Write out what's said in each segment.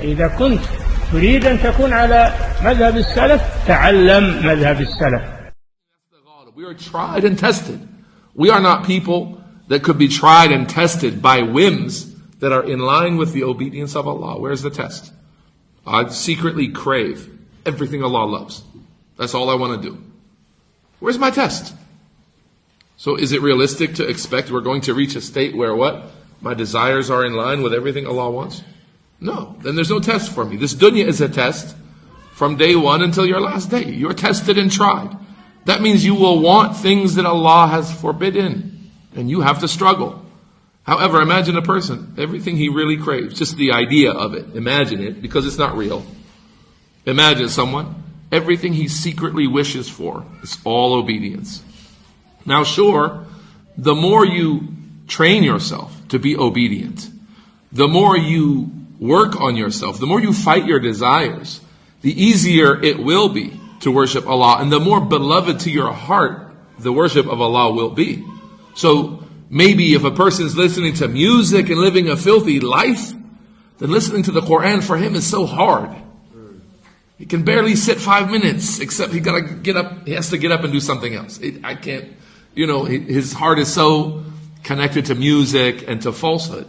إذا كنت تريد أن تكون على مذهب السلف تعلم مذهب السلف. We are tried and tested. We are not people that could be tried and tested by whims that are in line with the obedience of Allah. Where's the test? I secretly crave everything Allah loves. That's all I want to do. Where's my test? So is it realistic to expect we're going to reach a state where what? My desires are in line with everything Allah wants? No. Then there's no test for me. This dunya is a test from day one until your last day. You're tested and tried. That means you will want things that Allah has forbidden. And you have to struggle. However, imagine a person, everything he really craves, just the idea of it. Imagine it, because it's not real. Imagine someone, everything he secretly wishes for is all obedience. Now sure, the more you train yourself to be obedient, the more you work on yourself, the more you fight your desires, the easier it will be to worship Allah, and the more beloved to your heart the worship of Allah will be. So maybe if a person's listening to music and living a filthy life, then listening to the Quran for him is so hard. He can barely sit 5 minutes, except he has to get up and do something else. His heart is so connected to music and to falsehood.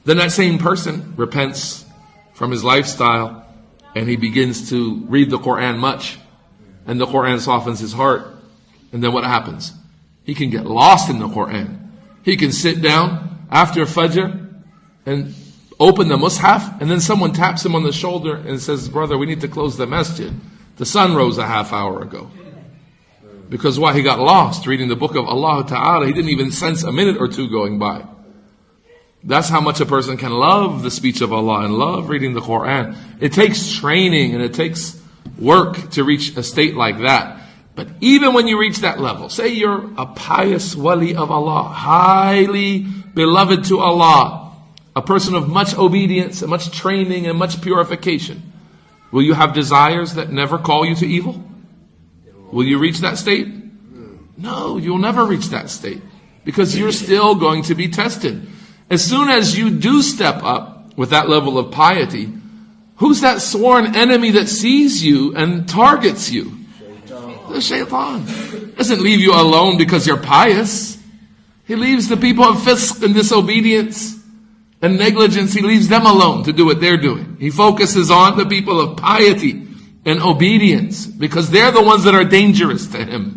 Then that same person repents from his lifestyle and he begins to read the Quran much, and the Quran softens his heart. And then what happens? He can get lost in the Quran. He can sit down after Fajr and open the Mus'haf, and then someone taps him on the shoulder and says, brother, we need to close the masjid. The sun rose a half hour ago. Because why? He got lost reading the book of Allah Ta'ala. He didn't even sense a minute or two going by. That's how much a person can love the speech of Allah and love reading the Quran. It takes training and it takes work to reach a state like that. But even when you reach that level, say you're a pious wali of Allah, highly beloved to Allah, a person of much obedience and much training and much purification, will you have desires that never call you to evil? Will you reach that state? No, you'll never reach that state, because you're still going to be tested. As soon as you do step up with that level of piety, who's that sworn enemy that sees you and targets you? The Shaytān doesn't leave you alone because you're pious. He leaves the people of fisq and disobedience and negligence, he leaves them alone to do what they're doing. He focuses on the people of piety and obedience, because they're the ones that are dangerous to him.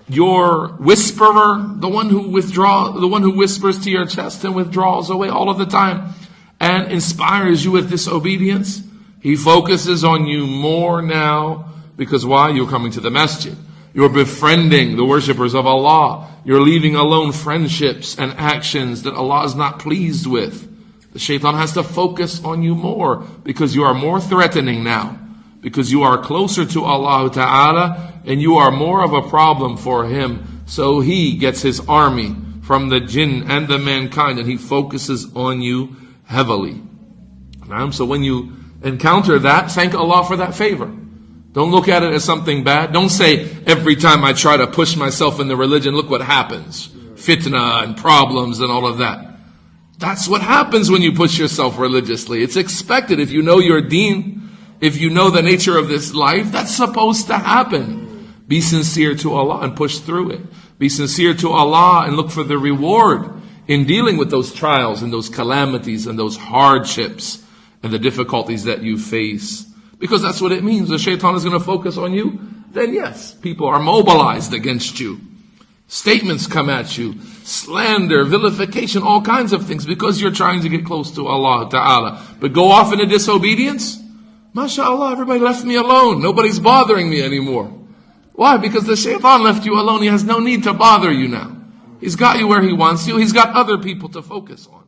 Your whisperer, the one who whispers to your chest and withdraws away all of the time and inspires you with disobedience, he focuses on you more now. Because why? You're coming to the masjid. You're befriending the worshippers of Allah. You're leaving alone friendships and actions that Allah is not pleased with. The Shaytan has to focus on you more, because you are more threatening now. Because you are closer to Allah Ta'ala and you are more of a problem for him. So he gets his army from the jinn and the mankind and he focuses on you heavily. So when you encounter that, thank Allah for that favor. Don't look at it as something bad. Don't say, every time I try to push myself in the religion, look what happens. Fitna and problems and all of that. That's what happens when you push yourself religiously. It's expected. If you know your deen, if you know the nature of this life, that's supposed to happen. Be sincere to Allah and push through it. Be sincere to Allah and look for the reward in dealing with those trials and those calamities and those hardships and the difficulties that you face. Because that's what it means. The Shaytan is going to focus on you. Then yes, people are mobilized against you. Statements come at you. Slander, vilification, all kinds of things. Because you're trying to get close to Allah Ta'ala. But go off into disobedience. MashaAllah, everybody left me alone. Nobody's bothering me anymore. Why? Because the Shaytan left you alone. He has no need to bother you now. He's got you where he wants you. He's got other people to focus on.